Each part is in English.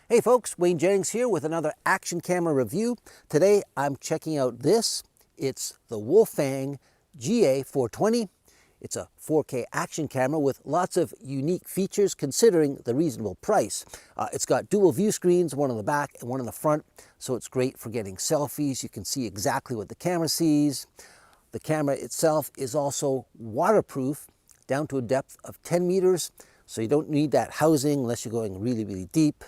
Hey folks, Wayne Jennings here with another action camera review. Today I'm checking out this. It's the WOLFANG GA420. It's a 4K action camera with lots of unique features considering the reasonable price. It's got dual view screens, one on the back and one on the front, so it's great for getting selfies. You can see exactly what the camera sees. The camera itself is also waterproof down to a depth of 10 meters, so you don't need that housing unless you're going really, really deep.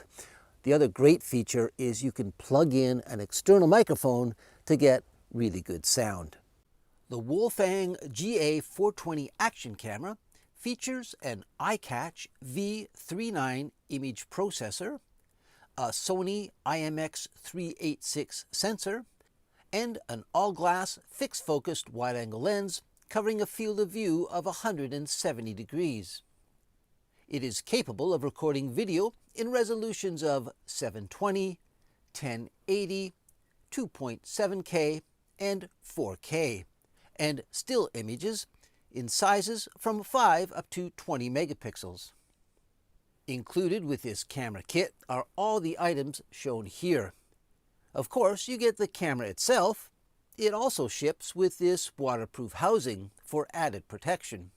The other great feature is you can plug in an external microphone to get really good sound. The WOLFANG GA420 action camera features an iCatch V39 image processor, a Sony IMX386 sensor, and an all-glass fixed-focused wide-angle lens covering a field of view of 170 degrees. It is capable of recording video in resolutions of 720, 1080, 2.7K, and 4K, and still images in sizes from 5 up to 20 megapixels. Included with this camera kit are all the items shown here. Of course, you get the camera itself. It also ships with this waterproof housing for added protection.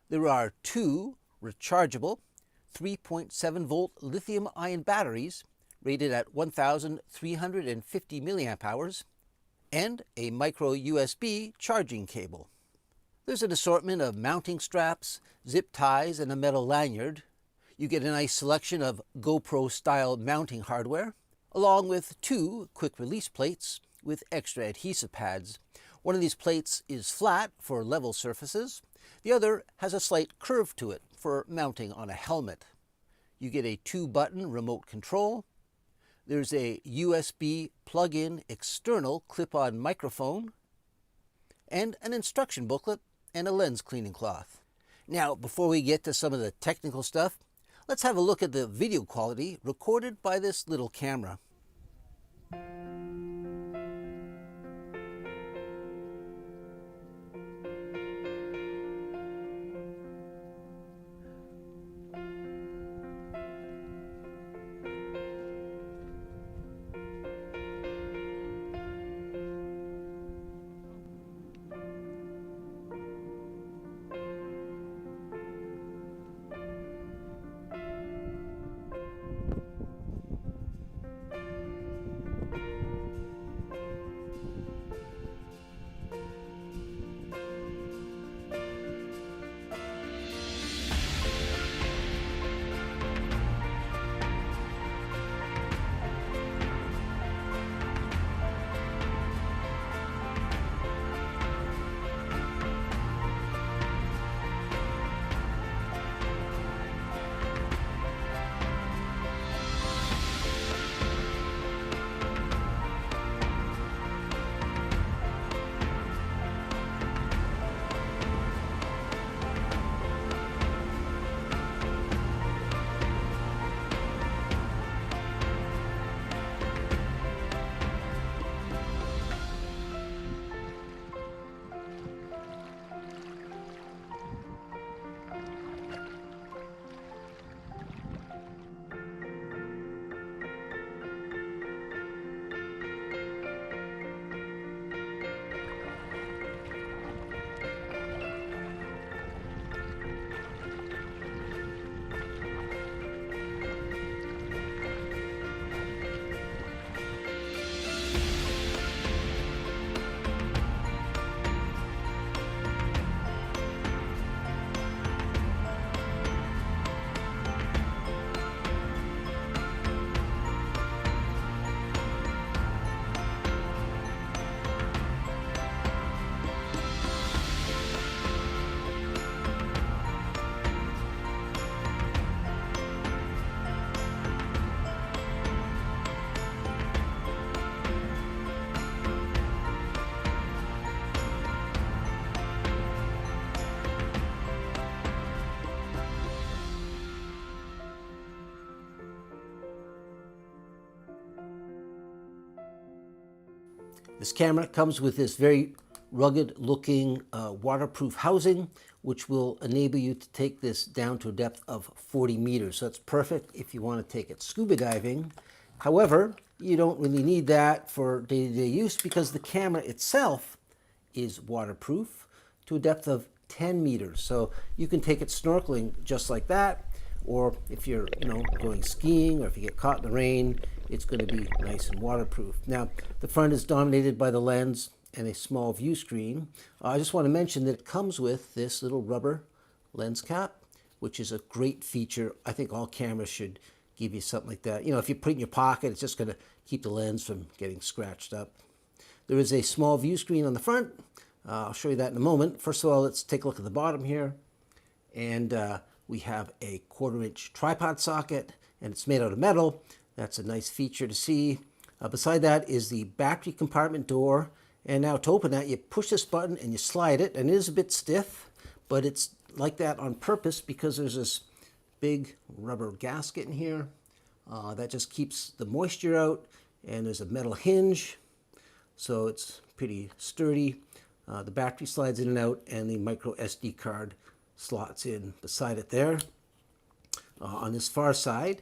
There are two rechargeable 3.7 volt lithium-ion batteries rated at 1,350 milliamp hours and a micro USB charging cable. There's an assortment of mounting straps, zip ties, and a metal lanyard. You get a nice selection of GoPro-style mounting hardware, along with two quick release plates with extra adhesive pads. One of these plates is flat for level surfaces. The other has a slight curve to it for mounting on a helmet. You get a 2-button remote control. There's a USB plug-in external clip-on microphone, and an instruction booklet and a lens cleaning cloth. Now, before we get to some of the technical stuff, let's have a look at the video quality recorded by this little camera. This camera comes with this very rugged looking waterproof housing, which will enable you to take this down to a depth of 40 meters. So that's perfect if you want to take it scuba diving. However, you don't really need that for day-to-day use because the camera itself is waterproof to a depth of 10 meters. So you can take it snorkeling just like that, or if you're going skiing, or if you get caught in the rain, it's going to be nice and waterproof. Now, the front is dominated by the lens and a small view screen. I just want to mention that it comes with this little rubber lens cap, which is a great feature. I think all cameras should give you something like that. If you put it in your pocket, it's just going to keep the lens from getting scratched up. There is a small view screen on the front. I'll show you that in a moment. First of all, let's take a look at the bottom here. And we have a 1/4-inch tripod socket, and it's made out of metal. That's a nice feature to see. Beside that is the battery compartment door. And now to open that, you push this button and you slide it, and it is a bit stiff, but it's like that on purpose because there's this big rubber gasket in here that just keeps the moisture out, and there's a metal hinge, so it's pretty sturdy. The battery slides in and out, and the micro SD card slots in beside it there. On this far side,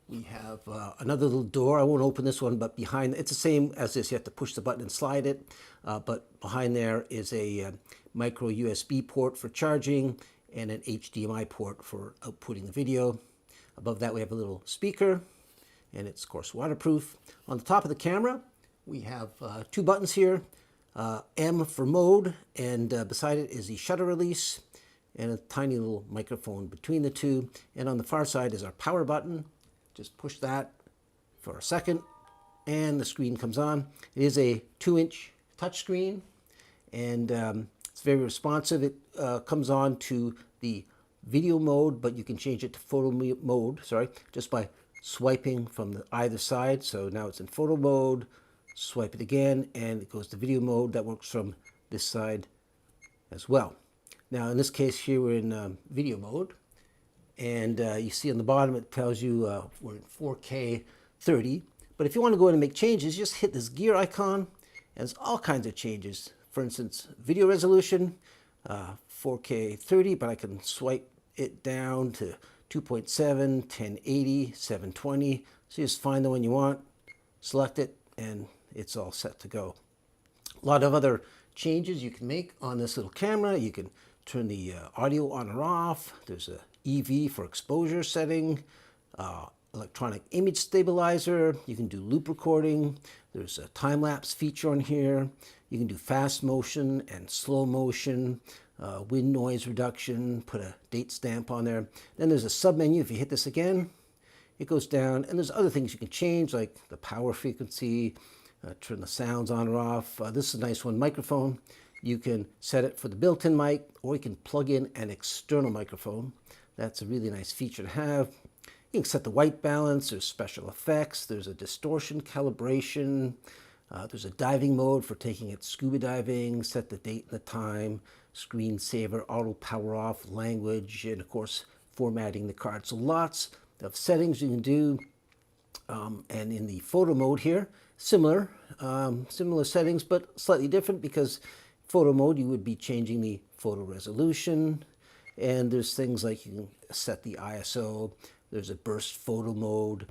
we have another little door. I won't open this one, but behind, it's the same as this. You have to push the button and slide it. But behind there is a micro USB port for charging and an HDMI port for outputting the video. Above that, we have a little speaker, and it's, of course, waterproof. On the top of the camera, we have 2 buttons here. M for mode, and beside it is the shutter release, and a tiny little microphone between the two. And on the far side is our power button. Just push that for a second, and the screen comes on. It is a 2-inch touchscreen, and it's very responsive. It comes on to the video mode, but you can change it to photo mode, just by swiping from either side. So now it's in photo mode, swipe it again, and it goes to video mode. That works from this side as well. Now, in this case here, we're in video mode. And you see on the bottom, it tells you we're in 4K 30. But if you want to go in and make changes, just hit this gear icon, and there's all kinds of changes. For instance, video resolution, 4K 30, but I can swipe it down to 2.7, 1080, 720. So you just find the one you want, select it, and it's all set to go. A lot of other changes you can make on this little camera. You can turn the audio on or off. There's a EV for exposure setting, electronic image stabilizer. You can do loop recording. There's a time-lapse feature on here. You can do fast motion and slow motion, wind noise reduction, put a date stamp on there. Then there's a sub-menu. If you hit this again, it goes down, and there's other things you can change, like the power frequency, turn the sounds on or off. This is a nice one, microphone. You can set it for the built-in mic, or you can plug in an external microphone. That's a really nice feature to have. You can set the white balance. There's special effects. There's a distortion calibration. There's a diving mode for taking it scuba diving. Set the date and the time. Screensaver, auto power off, language, and of course formatting the card. So lots of settings you can do. And in the photo mode here, similar settings, but slightly different, because photo mode you would be changing the photo resolution. And there's things like you can set the ISO, there's a burst photo mode,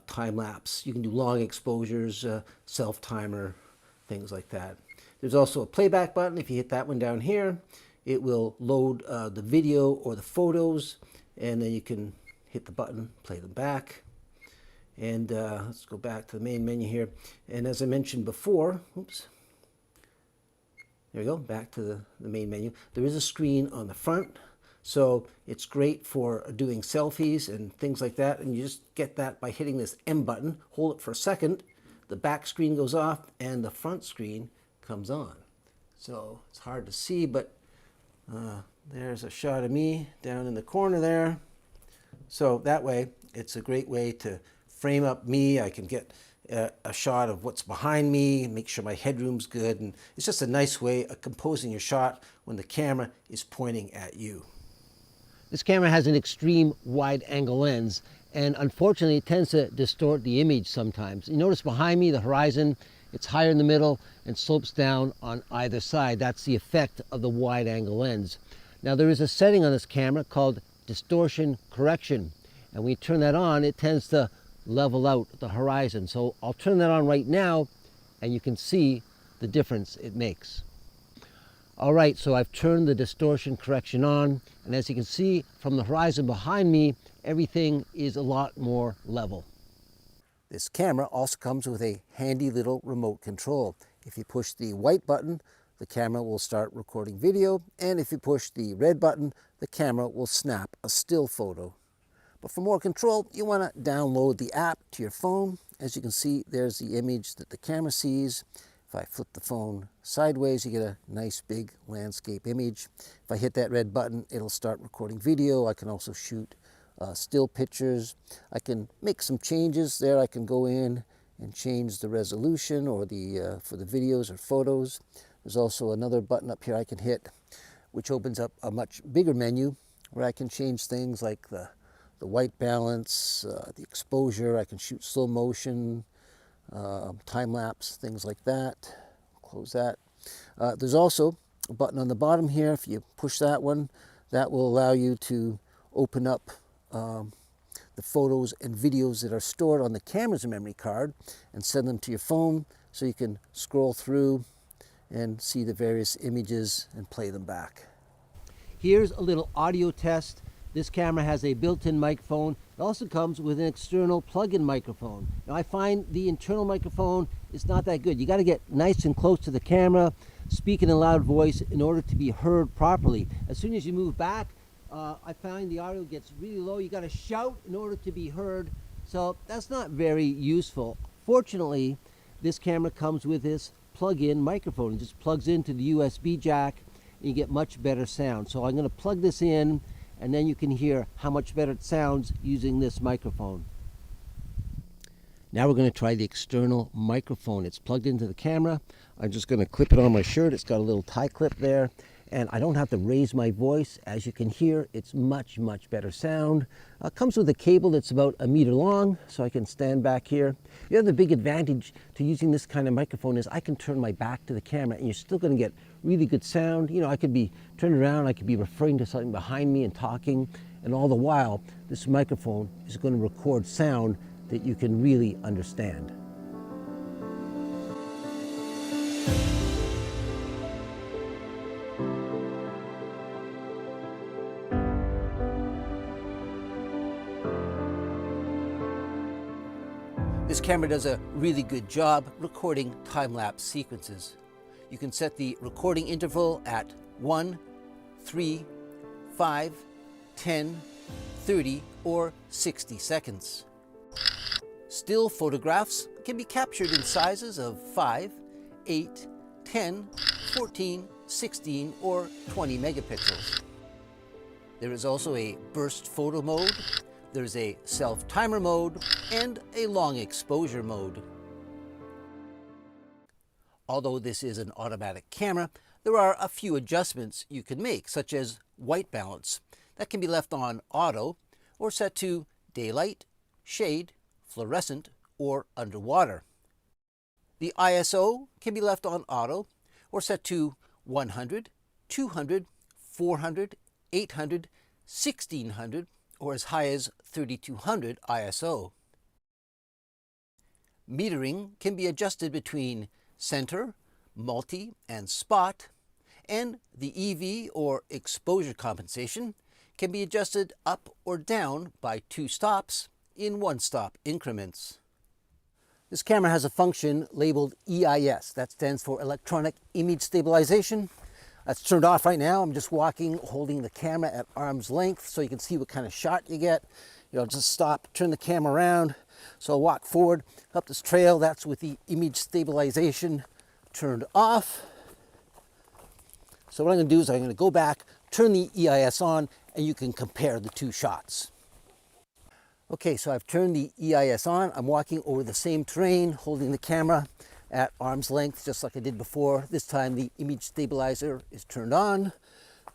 time-lapse. You can do long exposures, self-timer, things like that. There's also a playback button. If you hit that one down here, it will load the video or the photos, and then you can hit the button, play them back. And let's go back to the main menu here. And as I mentioned before, oops, there we go, back to the main menu. There is a screen on the front, so it's great for doing selfies and things like that. And you just get that by hitting this M button. Hold it for a second, the back screen goes off, and the front screen comes on. So it's hard to see, but there's a shot of me down in the corner there. So that way, it's a great way to frame up me. I can get a shot of what's behind me, make sure my headroom's good, and it's just a nice way of composing your shot when the camera is pointing at you. This camera has an extreme wide-angle lens, and unfortunately it tends to distort the image sometimes. You notice behind me the horizon It's higher in the middle and slopes down on either side. That's the effect of the wide angle lens. Now there is a setting on this camera called distortion correction. And when you turn that on, it tends to level out the horizon. So I'll turn that on right now and you can see the difference it makes. All right, so I've turned the distortion correction on, and as you can see from the horizon behind me, everything is a lot more level. This camera also comes with a handy little remote control. If you push the white button, the camera will start recording video, and if you push the red button, the camera will snap a still photo. But for more control, you want to download the app to your phone. As you can see, there's the image that the camera sees. If I flip the phone sideways, you get a nice big landscape image. If I hit that red button, it'll start recording video. I can also shoot still pictures. I can make some changes there. I can go in and change the resolution or the for the videos or photos. There's also another button up here I can hit, which opens up a much bigger menu where I can change things like the white balance, the exposure. I can shoot slow motion, time-lapse, things like that. Close that. There's also a button on the bottom here. If you push that one, that will allow you to open up the photos and videos that are stored on the camera's memory card and send them to your phone so you can scroll through and see the various images and play them back. Here's a little audio test. This camera has a built-in microphone. It also comes with an external plug-in microphone. Now I find the internal microphone is not that good. You got to get nice and close to the camera, speak in a loud voice in order to be heard properly. As soon as you move back, I find the audio gets really low. You got to shout in order to be heard. So that's not very useful. Fortunately, this camera comes with this plug-in microphone. It just plugs into the USB jack and you get much better sound. So I'm going to plug this in, and then you can hear how much better it sounds using this microphone. Now we're going to try the external microphone. It's plugged into the camera. I'm just going to clip it on my shirt. It's got a little tie clip there, and I don't have to raise my voice. As you can hear, it's much, much better sound. It comes with a cable that's about 1 meter long, so I can stand back here. The other big advantage to using this kind of microphone is I can turn my back to the camera and you're still going to get really good sound. You know, I could be turned around, I could be referring to something behind me and talking, and all the while, this microphone is going to record sound that you can really understand. This camera does a really good job recording time-lapse sequences. You can set the recording interval at 1, 3, 5, 10, 30, or 60 seconds. Still photographs can be captured in sizes of 5, 8, 10, 14, 16, or 20 megapixels. There is also a burst photo mode, there's a self-timer mode, and a long exposure mode. Although this is an automatic camera, there are a few adjustments you can make, such as white balance. That can be left on auto or set to daylight, shade, fluorescent, or underwater. The ISO can be left on auto or set to 100, 200, 400, 800, 1600, or as high as 3200 ISO. Metering can be adjusted between center, multi, and spot, and the EV or exposure compensation can be adjusted up or down by 2 stops in 1-stop increments. This camera has a function labeled EIS. That stands for Electronic Image Stabilization. That's turned off right now. I'm just walking, holding the camera at arm's length so you can see what kind of shot you get. You know, just stop, turn the camera around. So I'll walk forward up this trail. That's with the image stabilization turned off. So what I'm going to do is I'm going to go back, turn the EIS on, and you can compare the 2 shots. Okay, so I've turned the EIS on. I'm walking over the same terrain, holding the camera at arm's length, just like I did before. This time the image stabilizer is turned on.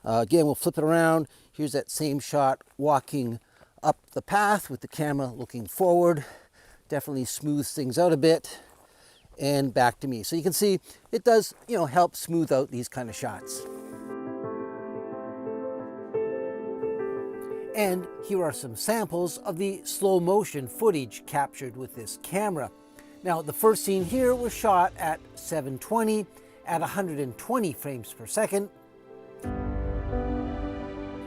Again, we'll flip it around. Here's that same shot walking up the path with the camera looking forward. Definitely smooths things out a bit. and back to me. So you can see it does, help smooth out these kind of shots. And here are some samples of the slow motion footage captured with this camera. Now, the first scene here was shot at 720 at 120 frames per second.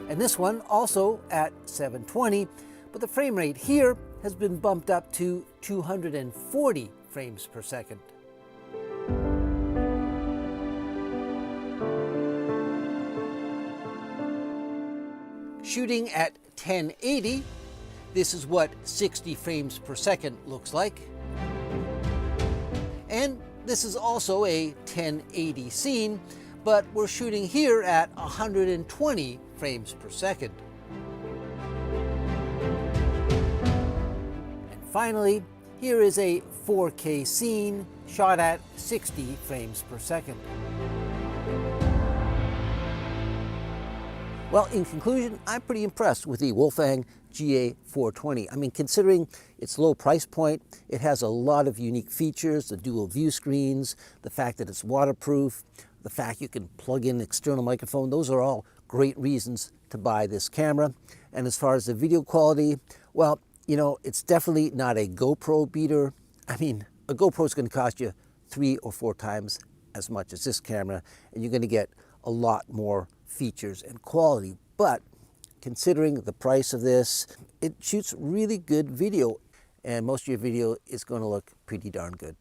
And this one also at 720, but the frame rate here has been bumped up to 240 frames per second. Shooting at 1080, this is what 60 frames per second looks like. And this is also a 1080 scene, but we're shooting here at 120 frames per second. And finally, here is a 4K scene shot at 60 frames per second. Well, in conclusion, I'm pretty impressed with the Wolfang GA420. I mean, considering its low price point, it has a lot of unique features, the dual view screens, the fact that it's waterproof, the fact you can plug in an external microphone. Those are all great reasons to buy this camera. And as far as the video quality, well, it's definitely not a GoPro beater. I mean, a GoPro is going to cost you 3 or 4 times as much as this camera, and you're going to get a lot more features and quality. But considering the price of this, it shoots really good video, and most of your video is going to look pretty darn good.